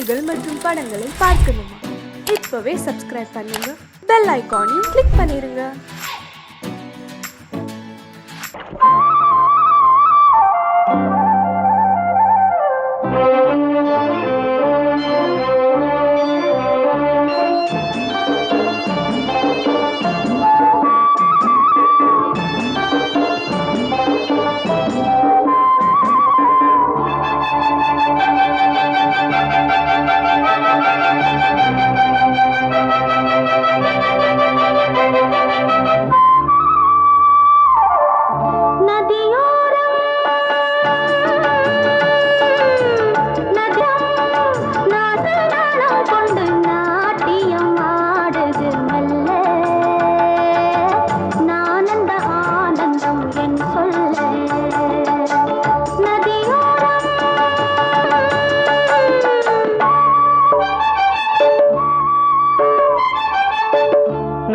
செய்திகள் மற்றும் படங்களை பார்க்கணுமா? இப்பவே சப்ஸ்கிரைப் பண்ணுங்க, பெல் ஐகானையும் கிளிக் பண்ணிருங்க.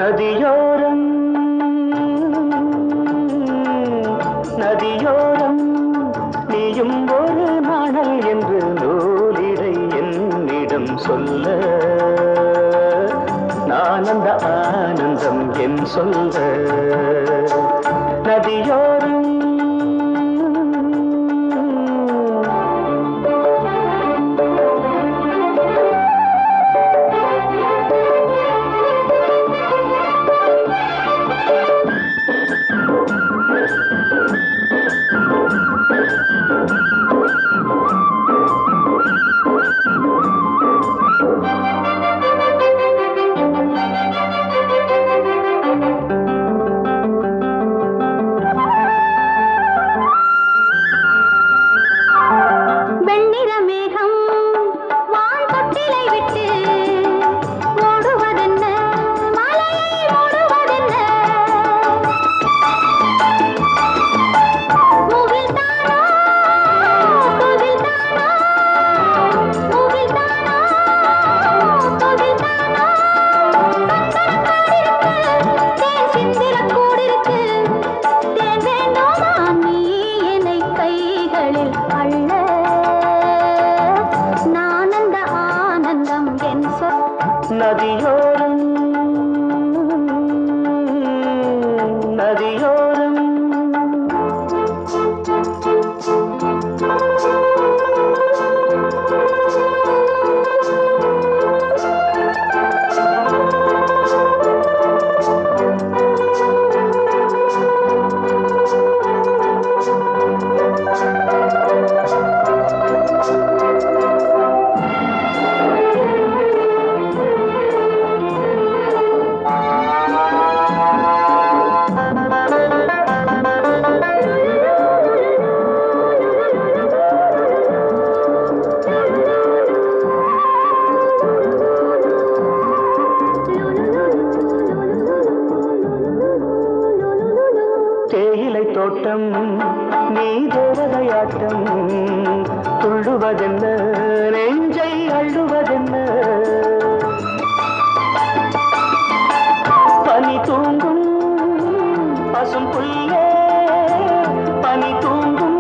நதியோரம் நதியோரம் நீயும் ஒரு நாணல் என்று நூலிடை என்னிடம் சொல்ல, நான் அந்த ஆனந்தம் என் சொல்ல. நதியோரம் நதியோரம் நதியோரம் தேயிலை தோட்டம் நீ தேவதையாட்டம், துள்ளுவதென்ன நெஞ்சை அள்ளுவதென்ன, பனி தூங்கும் பசும் புல்லே, பனி தூங்கும்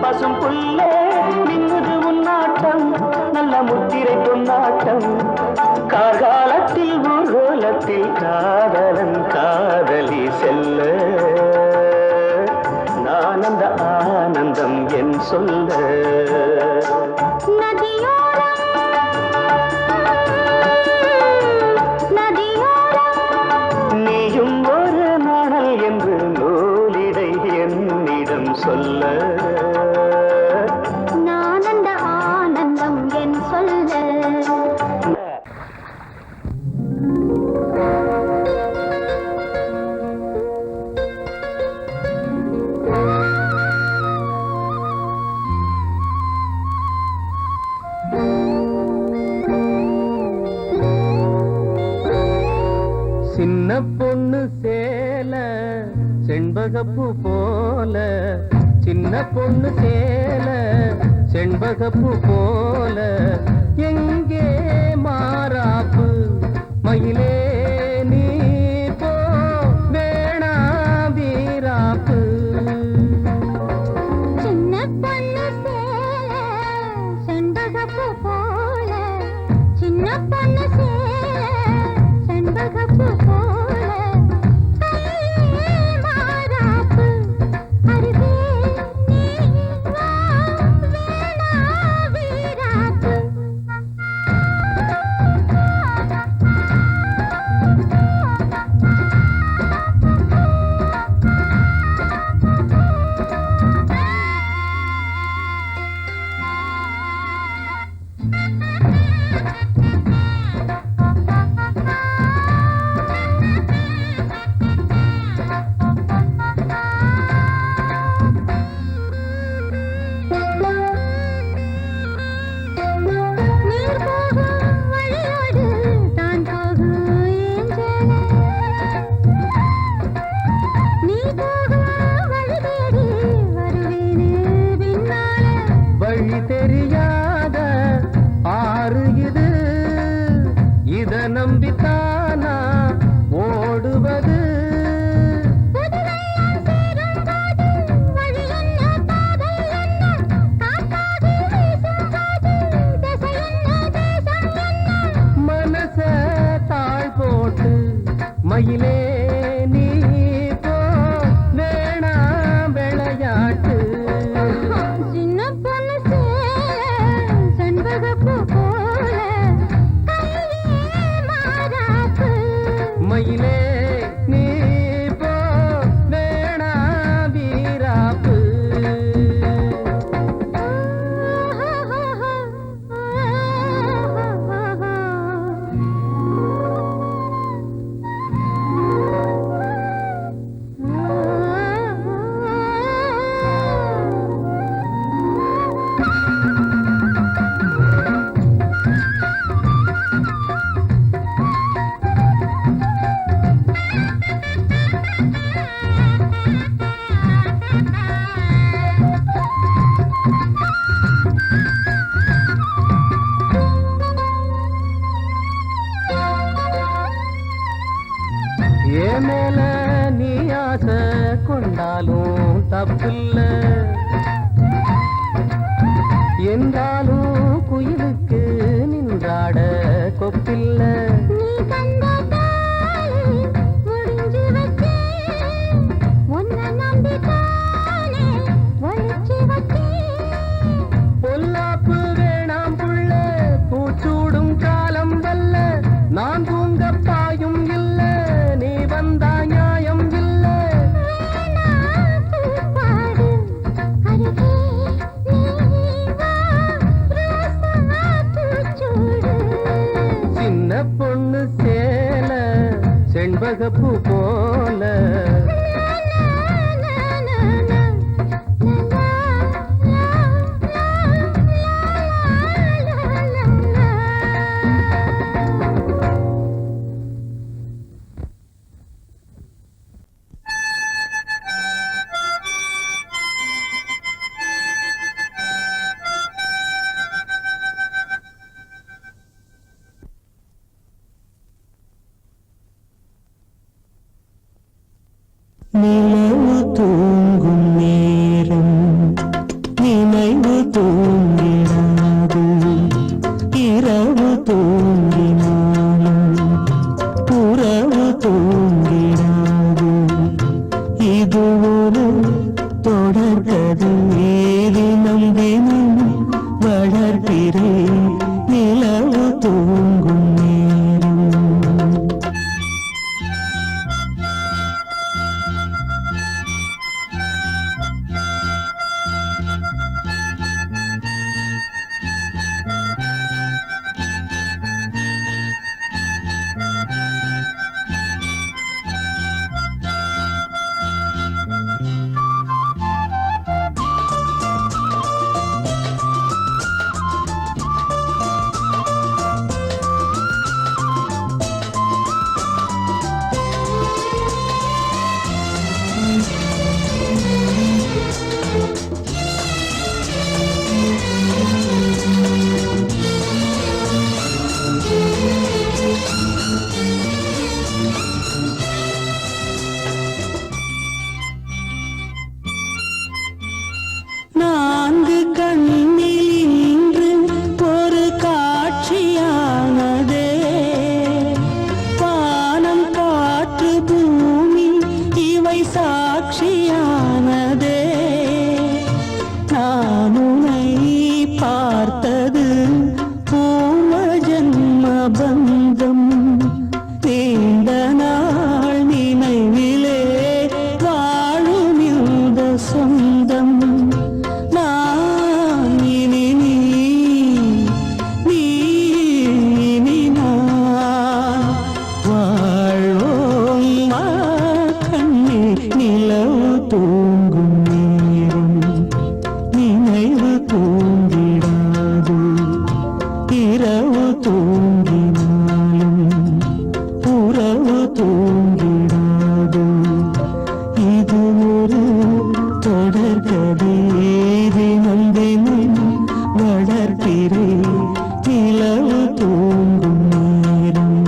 பசும் புல்லே, நின்னுது உன்னாட்டம் நல்ல முத்திரை பொன்னாட்டம். கார்காலத்தில் ஊர்வலத்தில் காதலன் காதலி செல்ல, நான் அந்த ஆனந்தம் என் சொல்ல. நதியோரம் நதியோரம் நீயும் ஒரு நாணல் என்று நூலிடை என்னிடம் சொல்ல, நான் அந்த ஆனந்தம் என் சொல்ல. சின்ன பொண்ணு சேல செண்பகப்பூ போல, சின்ன பொண்ணு சேல செண்பகப்பூ போல, எங்கே மாறாப்பு மயிலே நீ போ, வேணா வீராப்பு. சின்ன பொண்ணு சேல செண்பகப்பூ போல சின்ன பொண்ணு சேல செண்பகப்பூ போல கையே மாறாப்பு அருகே நீ வா வேணா வீராப்பு நீர் போகும் வழியோடு தான் போகும் ஏஞ்சல நீ போகும் வழி தேடி வருவேனே பின்னால வழி தெரியாத ஆறு இது இத நம்பித்தானா ஓடுவது புதுவெள்ளம் சேரும்போது வழி என்ன பாதை என்ன காத்தாது வீசும்போது திசை என்ன தேசம் என்ன மனச தாழ் போட்டு மயிலே நீ போ வேணா விளையாட்டு சின்ன பொண்ணு சேல செண்பகப்பூ போல கையே மாறாப்பு மயிலே நீ போ வேணா வீராப்பு ஏன் மேல நீ ஆசை கொண்டாலும் தப்பில்ல என்றாலும் குயிலுக்கு நின்றாட கொப்பில்ல நீ தந்த தாலி முடிஞ்சு வச்சேன் உன்னை நம்பித்தானே ஒளிச்சு வச்சேன் பொல்லாப்பு வேணாம் புள்ள பூச்சூடும் காலம் வல்ல நான் தூங்க பாயும் இல்ல நீ வந்தா நியாயம் இல்ல வேணா பூப்பாடு அருகே நீ வா ரோசா பூச்சூடு சின்ன பொண்ணு சேல செண்பகப்பூ போல நிலவு தூங்கும் நேரம் நினைவு தூங்கிடாது இரவு தூங்கினாலும் புறவு தூங்கிடாது இது ஒரு தொடர்கதை தினம் தினம் வளர்கிறேன் நிலவு தூங்கும் நேரம் தூங்கினாலும் உறவு தூங்கிடாது. இது ஒரு தொடர்கதை, தினம் தினம் வளர்ப்பிறை நிலவு தூங்கும் நேரம்.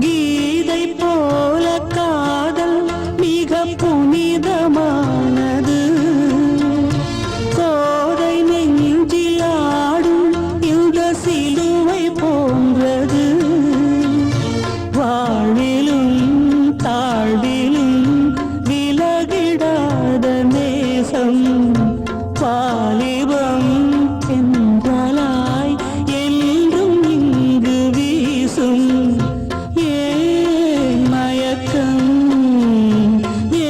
கீதை போல காதல் மிக புனிதமானது. கோதை நெஞ்சில் ஆடும் இந்த சிலுவை போன்றது. வாழ்விலும் தாழ்விலும் விலகிடாத நேசம். வாலிபம் என்றாய் என்றும் இங்கு வீசும். ஏன் மயக்கம்,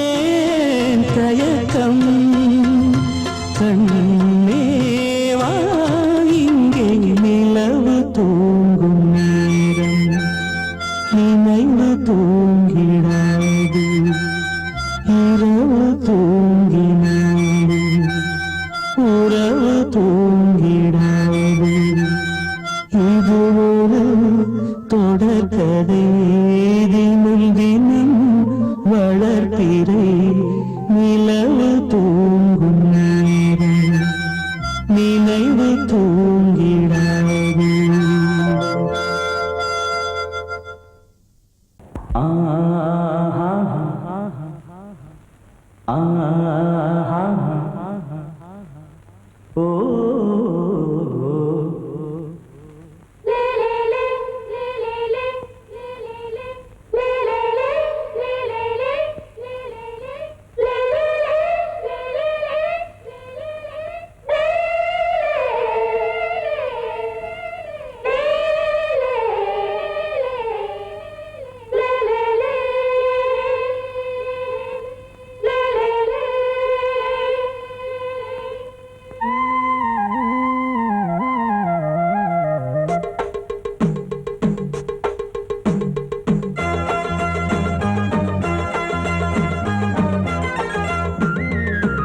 ஏன் தயக்கம்? கண்ணேவா இங்கே நிலவு தூங்கும் நேரம். நினைவு தூங்கிடாது, இரவு தூங்கினாலும் உறவு தூங்கிடாது. இது ஒரு தொடர்கதை, தினம் தினம் வளர்ப்பிறை நிலவு தூங்கும் நேரம். நினைவு தூங்கிடாது.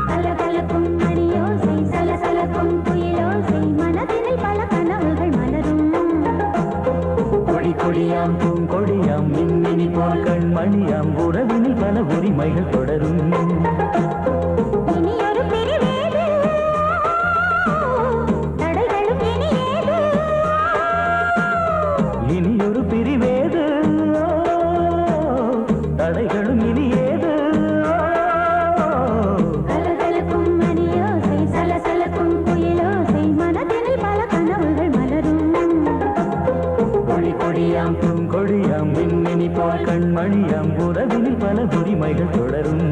கலகலக்கும் மணியோசை, சலசலக்கும் குயிலோசை, மனதினில் பல கனவுகள் மலரும். கொடி கொடியாம் பூங்கொடியாம் மின்மினி போல் கண்மணியாம் உறவினில் பல உரிமைகள் தொடரும். இனியொரு பிரிவேது, தடைகளும் இனியேது. இனியொரு பிரிவேது, தடைகளும் இனியேது. கலகலக்கும் மணியோசை, சலசலக்கும் குயிலோசை, மனதினில் பல கனவுகள் மலரும். கொடி கொடியாம் பூங்கொடியாம் மின்மினி போல் கண்மணியாம் உறவினில் பல உரிமைகள் தொடரும்.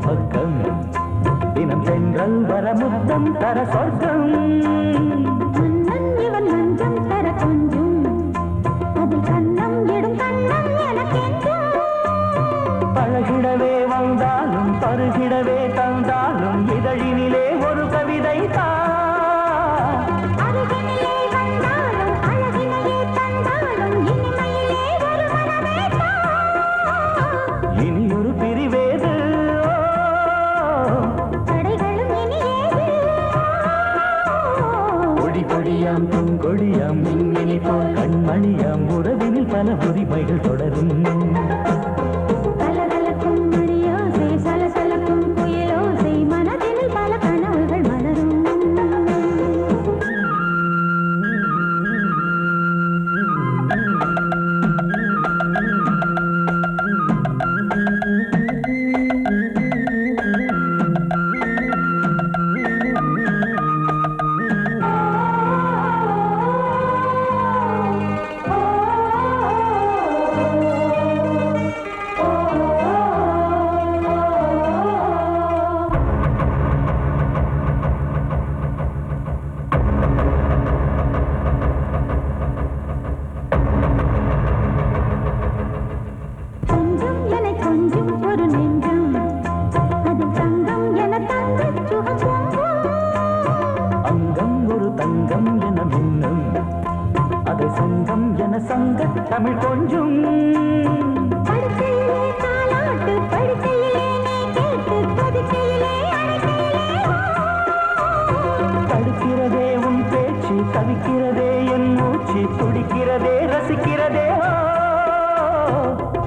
பக்கம் தினம் சென்றல் வர முத்தம் தர சொர்க்கம். மன்னன் இவன் மஞ்சம் தர கொஞ்சம், அதில் கண்ணம் இடும் கண்ணம் எனக்கென்றும். பழகிடவே வந்தாலும் பருகிடவே தந்தாலும் இதழினிலே ஒரு கவிதை தான். அருகினிலே வந்தாலும் அழகினையே தந்தாலும் இனிமையிலே ஒரு மனமே தான். இனியொரு பிரிவேது, தடைகளும் இனியேது. மொழிமைகள் தொடரும். கலகலக்கும் மணியோசை சலசலக்கும் குயிலோசை மனதில் பல கனவுகள் மலரும். கொஞ்சம் என கொஞ்சம் ஒரு நெஞ்சம் அது தங்கம் என தங்கச் சுகம். அங்கம் ஒரு தங்கம் என மின்னும் அது சங்கம் என சங்க தமிழ் கொஞ்சும். படுக்கையிலே தாலாட்டு படுக்கையிலே நீ கேட்டு படுக்கையிலே அணைக்கையிலே தடுக்கிறதே உன் பேச்சு தவிக்கிறதே என் மூச்சு துடிக்கிறதே ரசிக்கிறதே.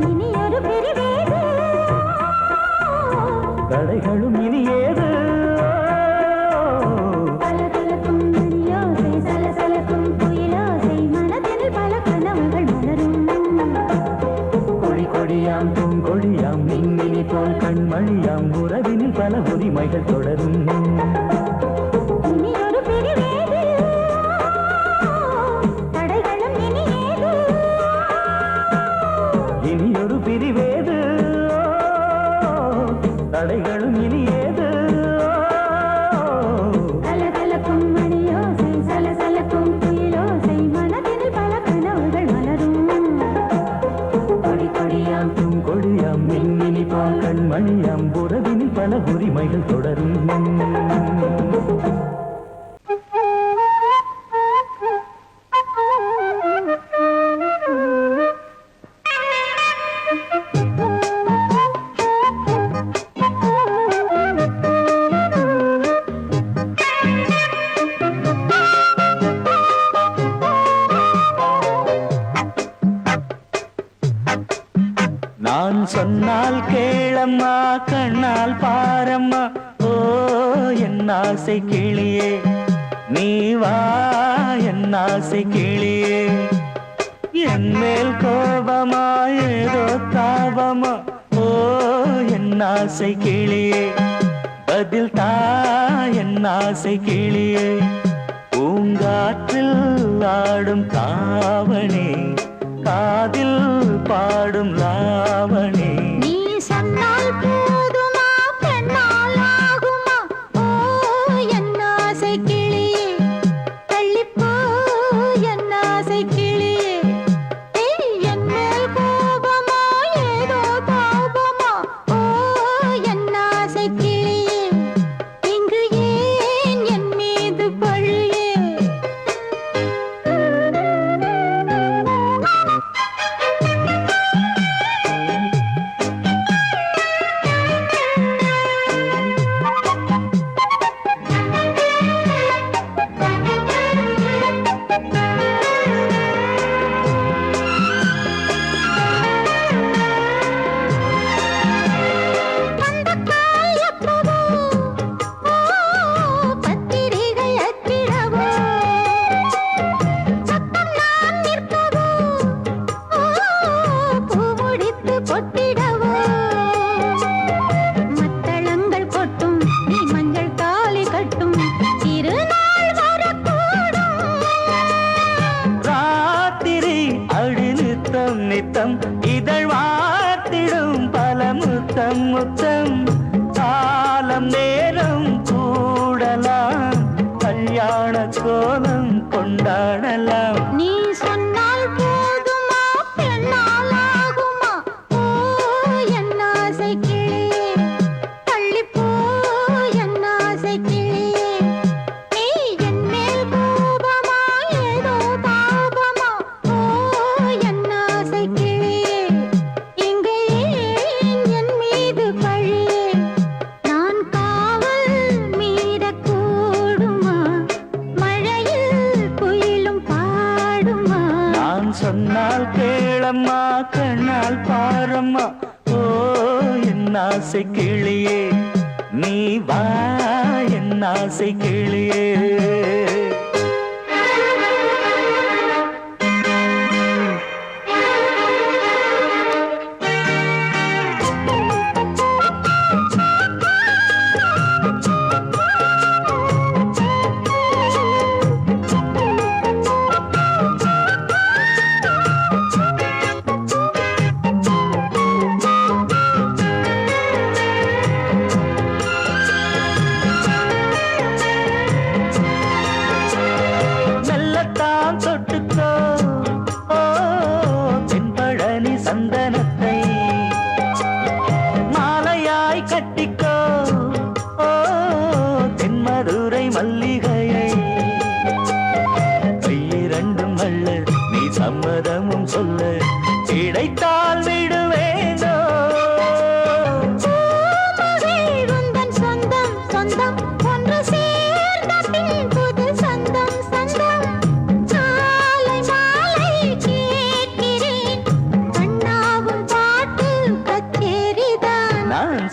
இனி ஒரு பிரிவேது தடைகளும் இனி ஏது. கலகலக்கும் மணியோசை சலசலக்கும் குயிலோசை மனதில் பல கனவுகள் மலரும். கொடி கொடியாம் பூங்கொடியாம் மின்மினி போல் கண்மணியாம் உறவினில் பல உரிமைகள் தொடரும். இனி ஒரு பிரிவேது தடைகளும் இனி ஏது. இனி ஒரு பிரிவேது தடைகளும் இனி ஏது. கலகலக்கும் மணியோசை சலசலக்கும் குயிலோசை மனதில் பல கனவுகள் மலரும். கொடி கொடியாம் பூங்கொடியாம் மின்மினி போல் கண்மணியாம் உறவினில் பல உரிமைகள் தொடரும். நான் சொன்னால் கேளம்மா கண்ணால் பாரம்மா ஓ என் ஆசை கிளியே நீ வா என் ஆசை கிளியே. என் மேல் கோபமா ஏதோ தாபமா ஓ என் ஆசை கிளியே பதில் தா என் ஆசை கிளியே. பூங்காற்றில் ஆடும் தாவணி காதில் பாடும் லாவணி. நீ சொன்னால் போதுமா பெண்ணால் ஆகுமா ஓ என் ஆசை கிளியே தள்ளிப்போ என் ஆசை கிளியே. என் மேல் கோபமா ஏதோ தாபமா ஓ என் ஆசை கிளியே இங்கு ஏன் என் மீது பழியே. நித்தம் இதழ் வார்த்திடும் பல முத்தம் முத்தம் காலம் நேரம் கூடலாம் கல்யாண கோலம் கொண்டாடலாம். நீ சொன்னால் போதுமா பெண்ணால் ஆகுமா ஓ என் ஆசை கிளியே தள்ளிப்போ என் ஆசை கிளியே. நீ என் மேல் கோபமா ஏதோ தாபமா ஓ என் ஆசை கிளியே இங்கே ஏன் என் மீது பழியே. நான் காவல் மீறக்கூடுமா மழையில் குயிலும் பாடுமா. கண்ணால் பாரம்மா ஓ என் ஆசை கிளியே நீ வா என் ஆசை கிளியே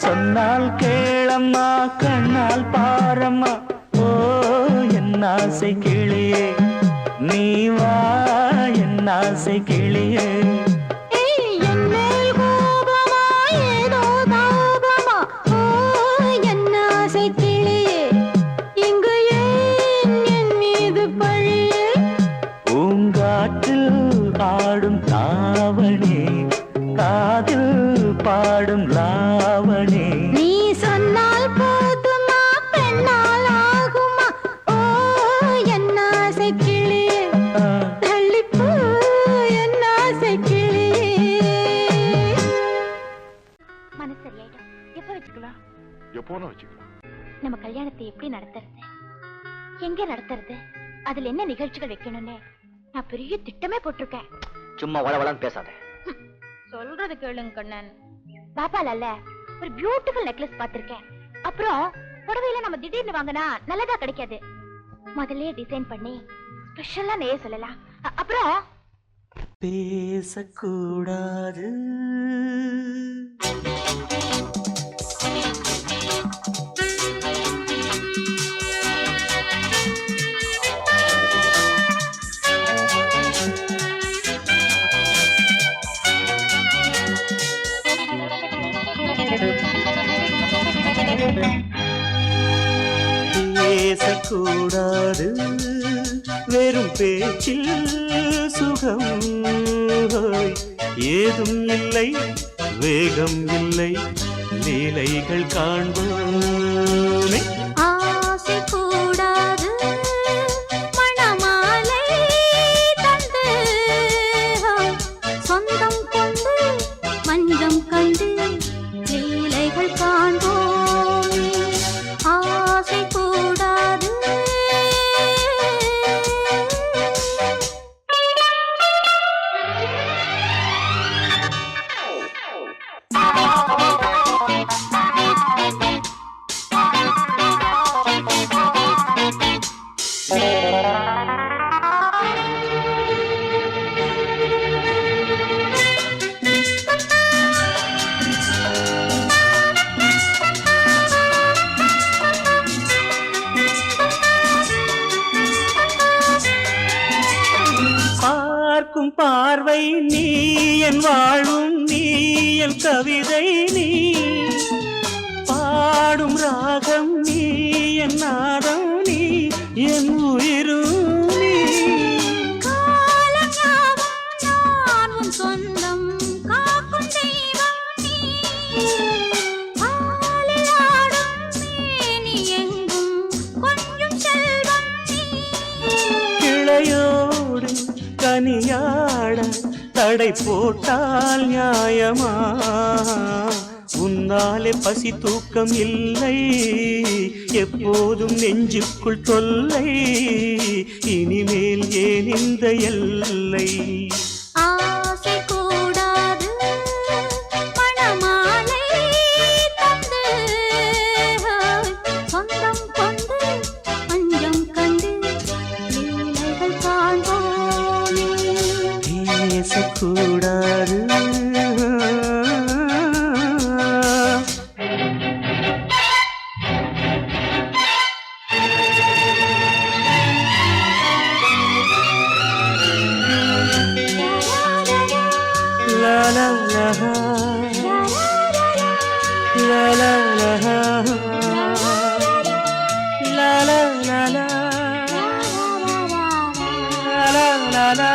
சொன்னால் கேளம்மா கண்ணால் பாரம்மா ஓ என் ஆசை கிளியே நீ வா என் ஆசை கிளியே ஆடும் தாவணி காதில் பாடும் லாவணி நீ சொன்னால் போதுமா பெண்ணால் ஆகுமா ஓ என் ஆசை கிளியே தள்ளிப்போ என் ஆசை கிளியே மனசு சரியாயிடும் எப்ப வச்சுக்கலாம் எப்போனா வச்சுக்கலாம் நம்ம கல்யாணத்தை எப்படி நடத்துறது எங்க நடத்துறது அதுல என்ன நிகழ்ச்சிகள் வைக்கணும்னு நான் பெரிய திட்டமே போட்டிருக்கேன் சும்மா வளவளன்னு பேசாத சொல்றது கேளுங்க கண்ணன் பாப்பால ஒரு பியூட்டிஃபுல் நெக்லஸ் பாத்திருக்கேன் அப்புறம் புடவையில நம்ம திடீர்னு வாங்கினா நல்லதா கிடைக்காது முதல்ல டிசைன் பண்ணி ஸ்பெஷலா நெய்ய சொல்லலாம் அப்புறம் பேசக்கூடாது பேசக்கூடாது வெறும் பேச்சில் சுகம் ஏதும் இல்லை வேகம் இல்லை லீலைகள் காண்போமே ஆசை கூடாது மணமாலை தந்து சொந்தம் கொண்டு மஞ்சம் கண்டு லீலைகள் காண்போமே ஆசை கூடாது பார்க்கும் பார்வை நீ என் வாழும் நீ என் கவிதை நீ பாடும் ராகம் நீ என் நாதம் நீ என் உயிரும் நீ நான் உன் சொந்தம் காக்கும் தெய்வம் நீ ஆலில் ஆடும் மேனி எங்கும் கொஞ்சம் செல்வம் நீ கிளையோடு கனியாட தடை போட்டால் நியாயமா உன்னாலே பசி தூக்கம் இல்லை எப்போதும் நெஞ்சுக்குள் தொல்லை இனிமேல் ஏன் இந்த எல்லை ஆசை கூடாது மணமாலை தந்து சொந்தம் கொண்டு பஞ்சம் கண்டு லீலைகள் காண்போமே பேசக்கூடாது la la la la la la la la la la.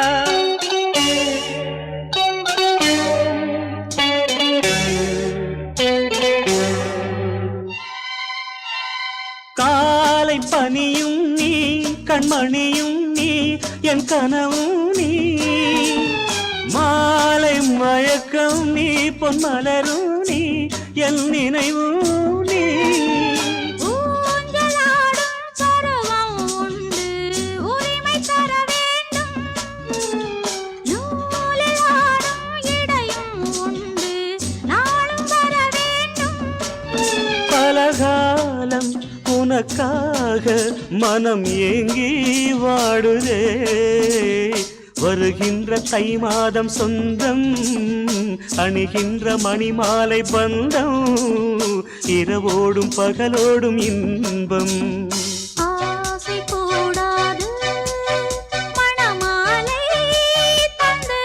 காலை பனியும் நீ கண்மணியும் நீ என் கனவும் நீ மாலை மயக்கம் நீ பொன்மலரும் நீ என் நினைவும் நீ பலகாலம் உனக்காக மனம் ஏங்கி வாடுதே வருகின்ற தை மாதம் சொந்தம் அணிகின்ற மணிமாலை பந்தம் இரவோடும் பகலோடும் இன்பம் ஆசை கூடாது மணமாலை தந்து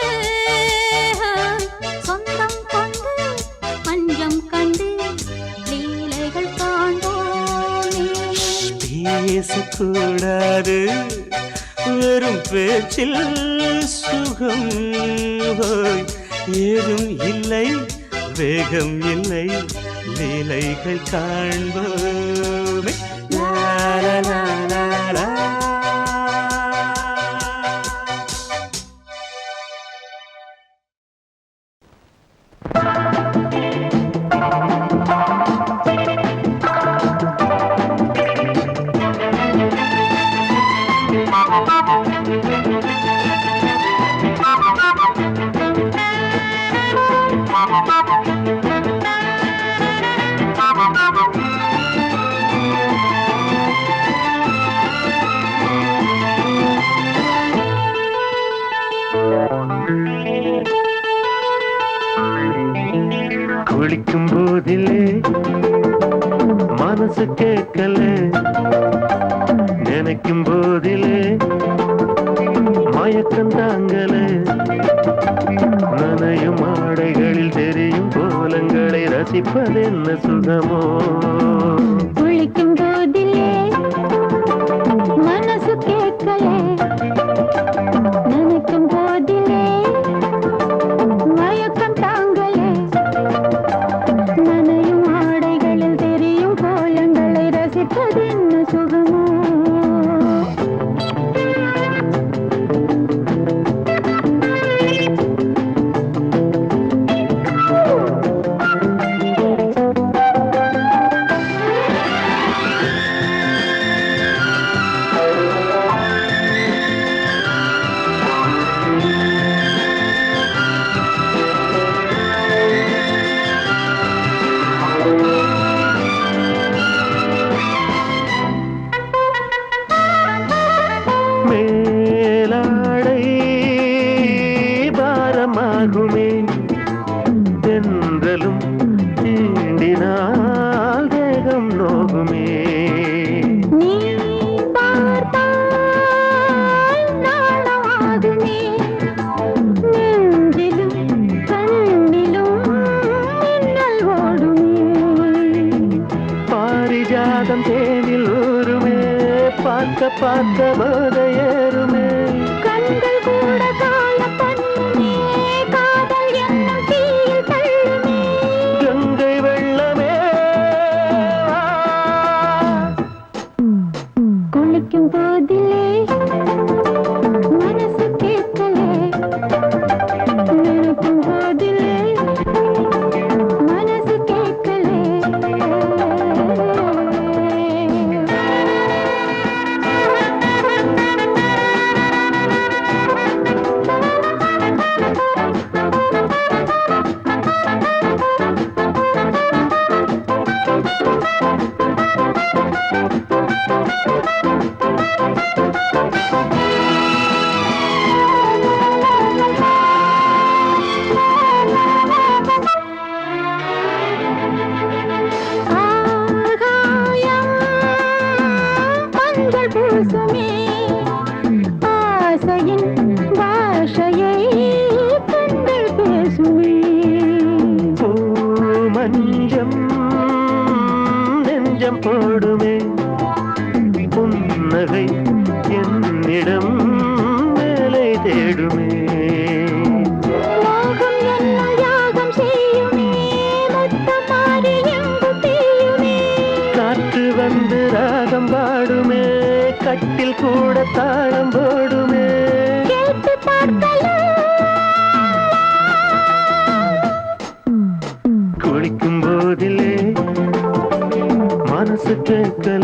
சொந்தம் கொண்டு பஞ்சம் கண்டு லீலைகள் காண்போமே பேசக்கூடாது வெறும் பேச்சில் சுகம் ஏதும் இல்லை வேகம் இல்லை லீலைகள் காண்போமே லா லா லா லா லா. குளிக்கும் போதிலே மனசு கேட்கல நினைக்கும் போதிலே மயக்கம் தாங்கல நனையும் ஆடைகளில் தெரியும் கோலங்களை ரசிப்பதென்ன சுகமோ குளிக்கும் போதிலே மனசு கேட்கலே நினைக்கும் போதிலே மயக்கம் தாங்கலே நனையும் ஆடைகளில் தெரியும் கோலங்களை ரசிப்பதென்ன சுகமோ மேலாடை பாரமாகுமே தென்றலும் தீண்டினால் தேகம் நோகுமே நீ பார்த்தால் நாணமாகுமே நெஞ்சிலும் கண்ணிலும் மின்னல் ஓடுமே பாரிஜாதம் தேனில் ஊருமே பார்க்க பார்க்க போதையேறுமே கண்கள் கூட கால பண்ணுமே காதல் என்னும் தீயில் தள்ளுமே கங்கை வெள்ளமே குளிக்கும் போதிலே மனசு கேட்கலே நினைக்கும் போதிலே மனசு கேட்கலே மஞ்சம் போடுமே புன்னகை என்னிடம் மேலே தேடுமே காற்று வந்து ராகம் பாடுமே கட்டில் கூட தாளம் போடுமே குளிக்கும் போதிலே மனசு கேட்கல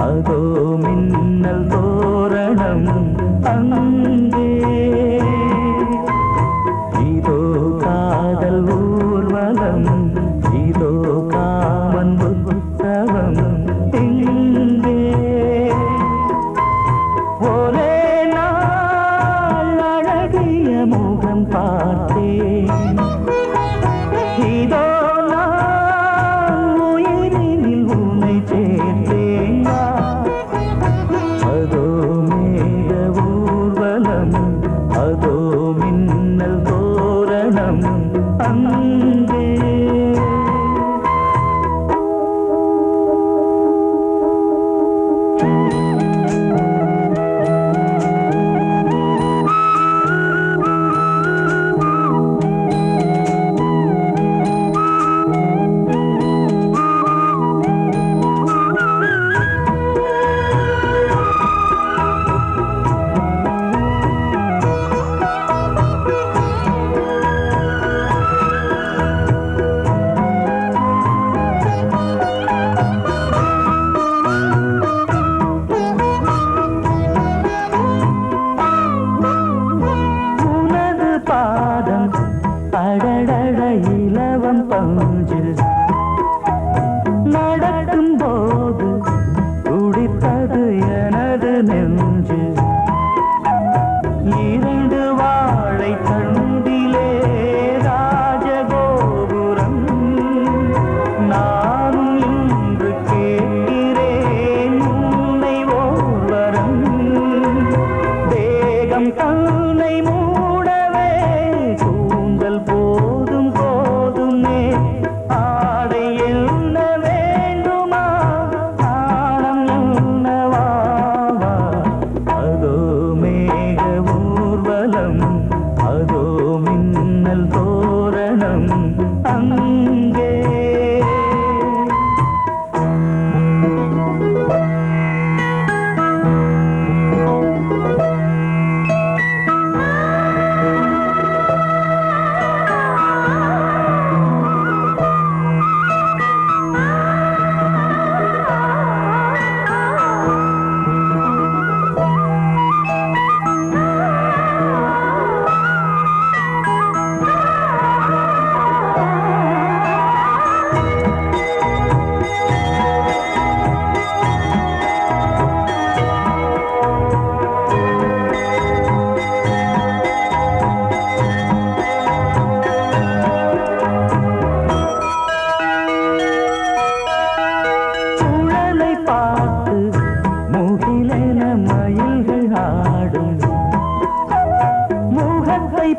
அதோ மின்னல் தோரணம் அங்கே இதோ காதல் ஊர்வலம் இதோ காமன் உற்சவம் இங்கே ஒரே நாள் அழகிய முகம் பார்த்தேன் இதோ அதோ மின்னல் தோரணம் அங்கே அடடட இலவம் பஞ்சு நடக்கும் போது துடித்தது எனது நெஞ்சு இரண்டு வாழை தண்டிலே ராஜகோபுரம் நானும் இன்று கேட்கிறேன் உன்னை ஓர்வரம் தேகம் தன்னை மூடவே கூந்தல் போதும் போதுமே ஆடை என்ன வேண்டுமா ஆனம் என்னவா அதோ மேக ஊர்வலம் அதோ மின்னல் தோரணம் அங்கே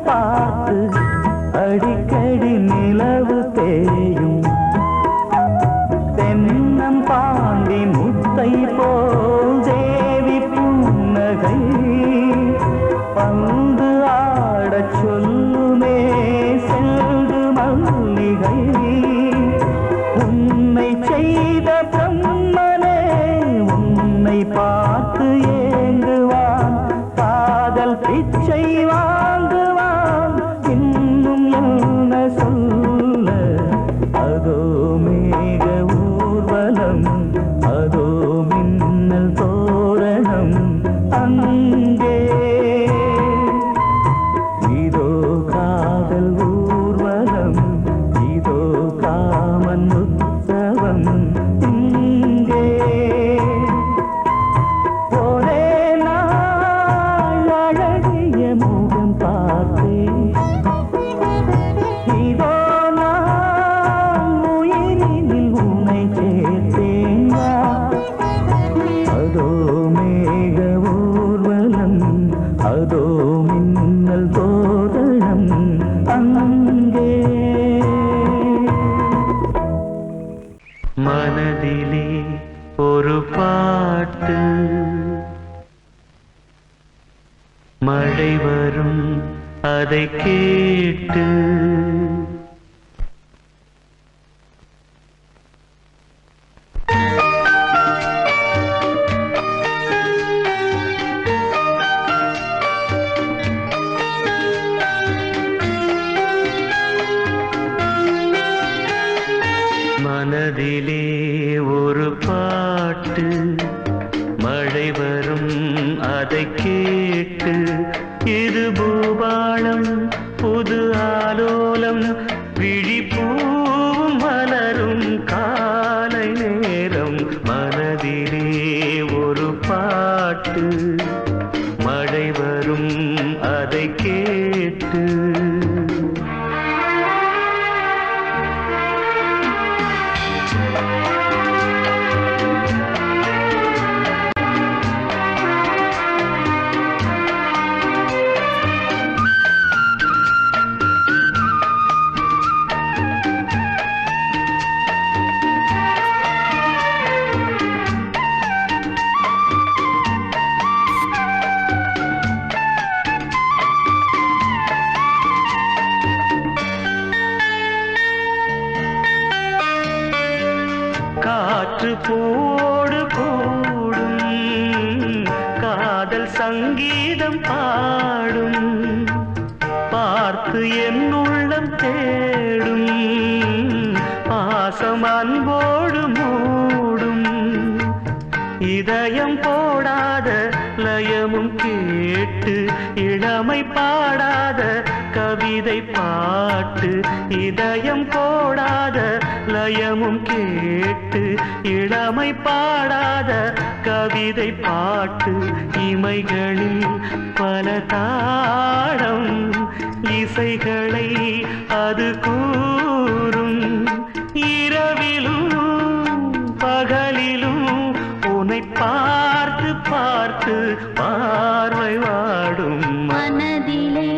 பார்த்து அடிக்கடி நிலவு தேயும் தென்னம் பாண்டி முத்தை போல் தேவி புன்னகை பந்து ஆடச் சொல்லுமே செல்து மல்லிகை உன்னை செய்த பிரம்மனே உன்னை பார்த்து ஏங்குவான் காதல் பிச்சை வாங்குவான் இன்னும் என்ன சொல்ல அதோ மேக ஊர்வலம் அதோ மின்னல் தோரணம் அங்கே மேக ஊர்வலம் அதோ மின்னல் தோரணம் அங்கே மனதிலே ஒரு பாட்டு மழை வரும் அதை கேட்டு மனதிலே ஒரு பாட்டு மழை வரும் அதை கேட்டு இது பூபாளம் புது ஆலோலம் விழிப்பூவும் மலரும் காலை நேரம் மனதிலே ஒரு பாட்டு மழை வரும் அதை கேட்டு காற்று போடு கூடும் காதல் சங்கீதம் பாடும் பார்த்து என் உள்ளம் தேடும் பாசம் அன்போடு மூடும் இதயம் போடாத லயமும் கேட்டு இளமை பாடாத கவிதை பாட்டு இதயம் போடாத லயமும் கேட்டு இளமை பாடாத கவிதை பாட்டு இமைகளில் பல தாளம் இசைகளை அது கூறும் இரவிலும் பகலிலும் உன்னை பார்த்து பார்த்து பார்வை வாடும் மனதிலே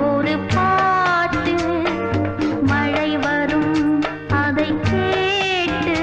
ஒரு பாட்டு மழை வரும் அதை கேட்டு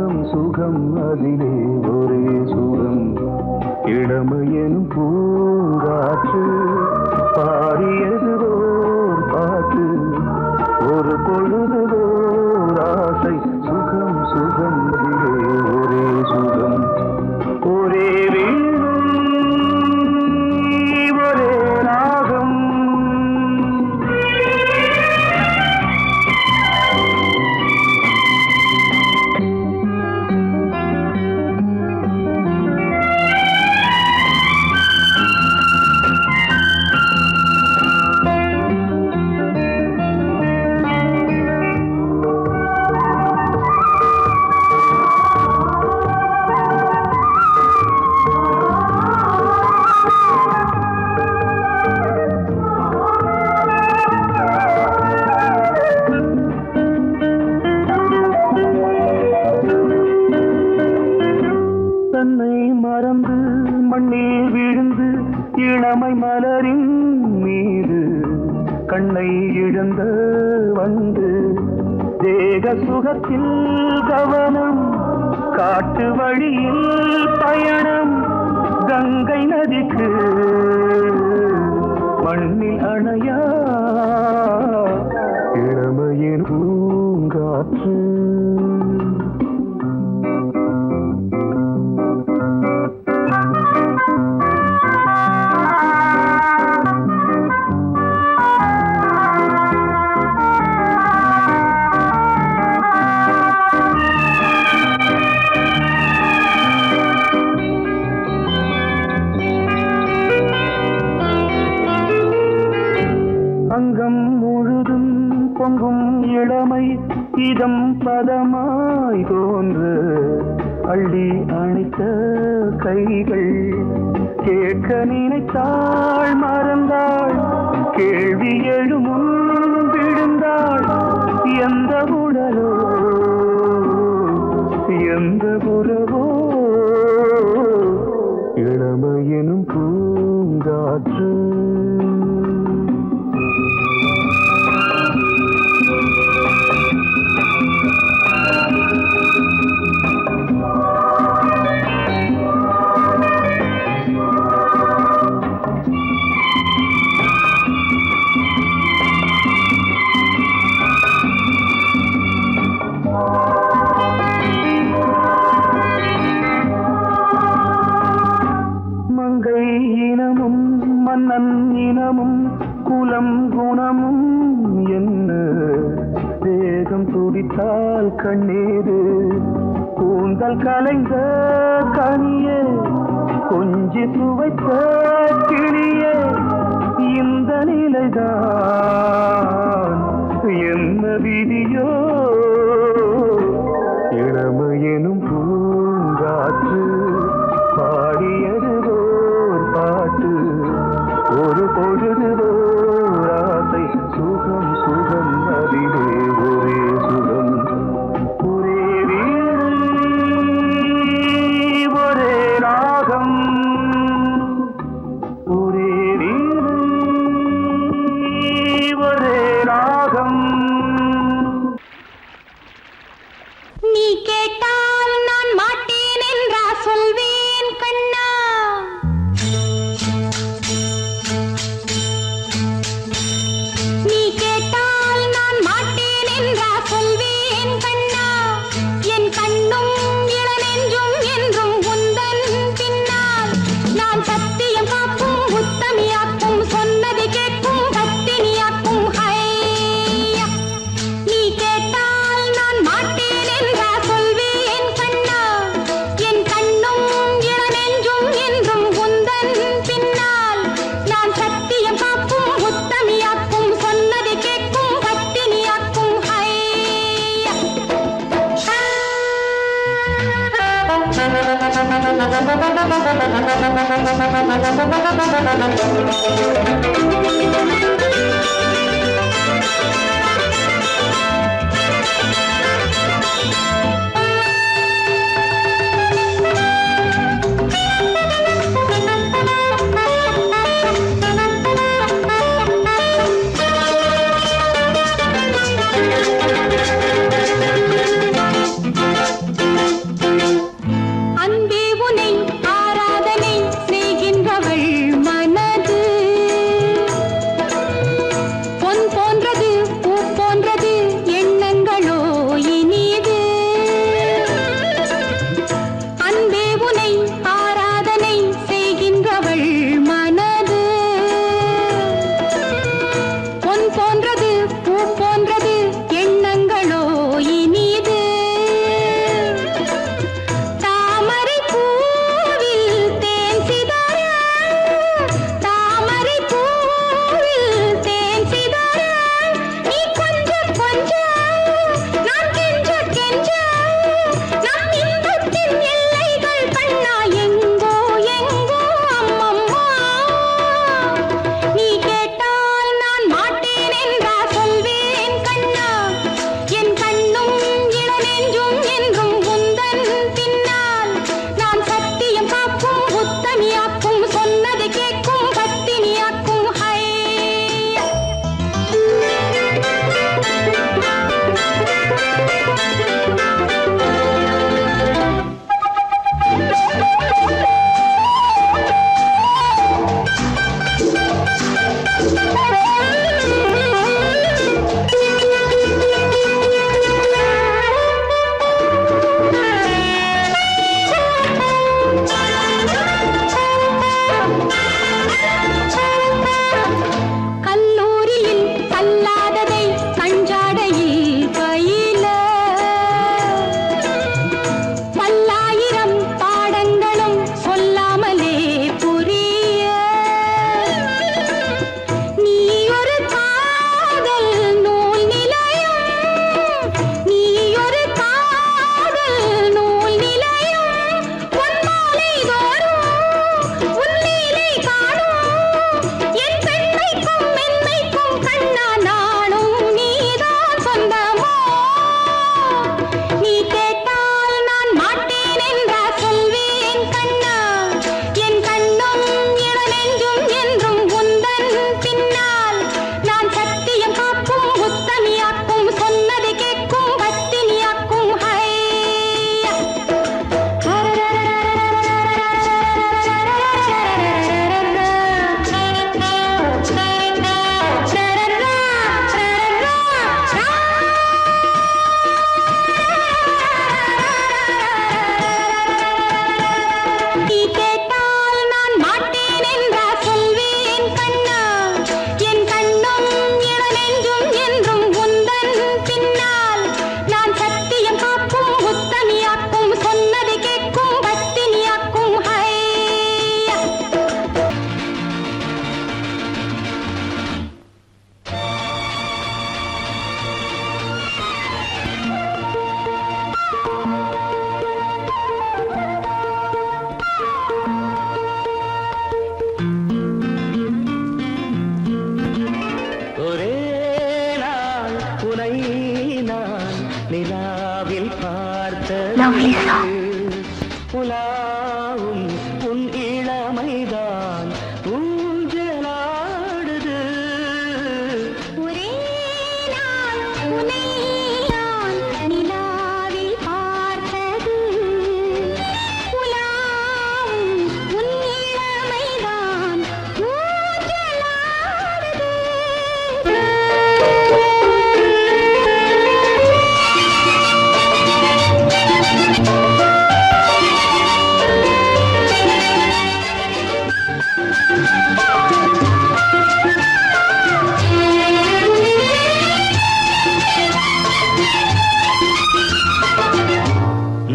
சுகம் சுகம் அதிலே ஒரே சுகம் இளமையெனும் பூங்காற்று பாடியதுவோர் பாட்டு ஒரு பொழுதுவோர் ஆசை சுகம் சுகம் அதிலே ஒரே சுகம் ஒரே ஒரே ராகம் மறந்து மண்ணில் விழுந்து இளமை மலரின் மீது கண்ணை இழந்த வந்து தேக சுகத்தில் கவனம் காட்டு வழியில் பயணம் கங்கை நதிக்கு மண்ணில் அணையா இளமையின் பூங்காற்று அங்கம் முழுதும் பொங்கும் இளமை இதம் பதமாய் தோன்று அள்ளி அணைத்த கைகள் கேட்க நினைத்தாள் மறந்தாள் கேள்வி எழுமுன் விழுந்தாள் எந்த உடலோ எந்த உறவோ இளமையெனும் பூங்காற்று மன்னன் இனமும் குலம் குணமும் என்ன வேகம் துடித்தால் கண்ணீரு கூந்தல் கலைந்த கனியே கொஞ்சி சுவைத்த கிளியே இந்த நிலைதான் என்ன விதியோ இளமையெனும் பூங்காற்று பாடியதுவோர் பாட்டு ஒரு பொழுதுவோர் ஆசை சுகம் சுகம் அதிலே ஒரே சுகம் ஒரே ஒரே ராகம் ஒரே ஒரே ராகம். நீ கேட்டால் நான் மாட்டேன் என்றா சொல்வேன் கண்ணா. நீ கேட்டால் நான் மாட்டேன் என்றா சொல்வேன் கண்ணா. என் கண்ணும் இளநெஞ்சும் என்றும் உந்தன் பின்னால். நான் சத்தியம் காக்கும் உத்தமியாக்கும் சொன்னதை கேட்கும் பத்தினியாக்கும் ஹையா. நீ கேட்டால் நான் மாட்டேன் என்றா சொல்வேன் கண்ணா. என் கண்ணும் இளநெஞ்சும் என்றும் உந்தன் பின்னால். நான் சத்தியம் காக்கும் உத்தமியாக்கும் சொன்னதை கேட்கும் பத்தினியாக்கும் ஹையா. Lovely song. உலாவும் உன் இளமைதான் ஊஞ்சலாடுது. ஒரே நாள் உன்னை நான் நிலாவில் பார்த்தது. உலாவும் உன் இளமைதான் ஊஞ்சலாடுது.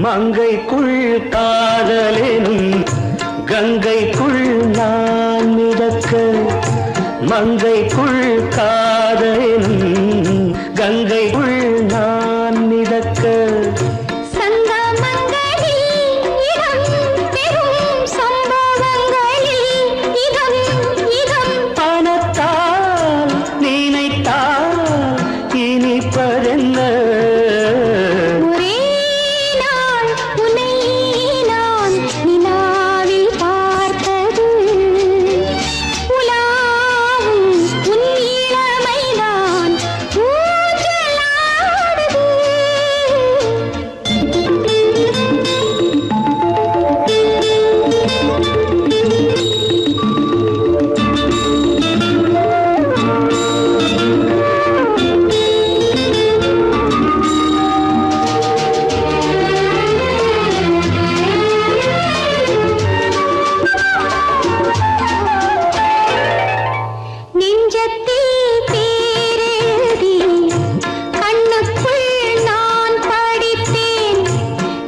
மங்கைக்குள் காதலெனும் கங்கைக்குள் நான் மிதக்க. மங்கைக்குள் காதலெனும் கங்கைக்குள் நான் மிதக்க. சங்கமங்களில் இடம் பெறும் சம்பவங்களில் இதம் இதம். பணத்தால் நினைத்தால் இனிப்பதென்ன. ஒரே நாள் உன்னை நான் நிலாவில் பார்த்தது. உலாவும் உன் இளமைதான் ஊஞ்சலாடுது. நெஞ்சத்தில் பேரெழுதி கண்ணுக்குள் நான் படித்தேன்.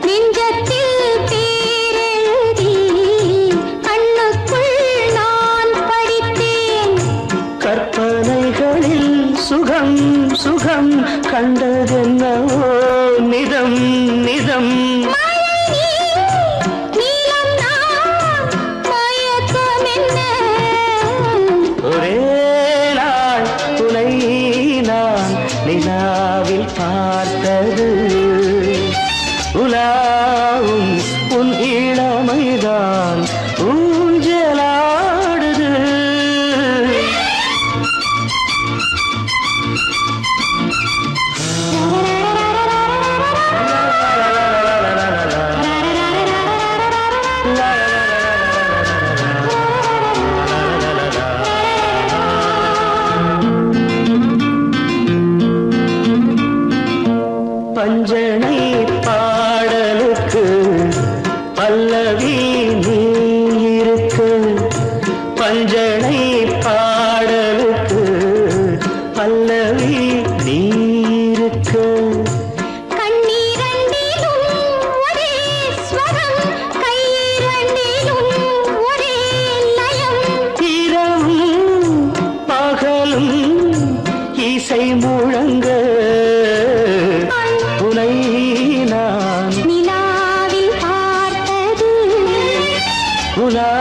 நெஞ்சத்தில் பேரெழுதி கண்ணுக்குள் நான் படித்தேன். கற்பனைகளில் சுகம் சுகம் கண்டதென்னவோ நிதம் நிதம். மழை நீலம் நான் மயக்கம் என்ன. ஒரே நாள் உனை நான் நிலாவில் பார்த்தது. உலாவும் உன் இளமைதான் ஊஞ்சலாடுது. பஞ்சனை பாடலுக்கு பல்லவி நீ இருக்கு. பஞ்சனை பாடலுக்கு பல்லவி நீ இருக்கு. கண்ணீரண்டிலும் ஒரே ஸ்வரம், கையிரண்டிலும் ஒரே லயம். இரவும் பகலும் இசை முழங்க. உனை நான் நிலாவில் பார்த்தது. உலா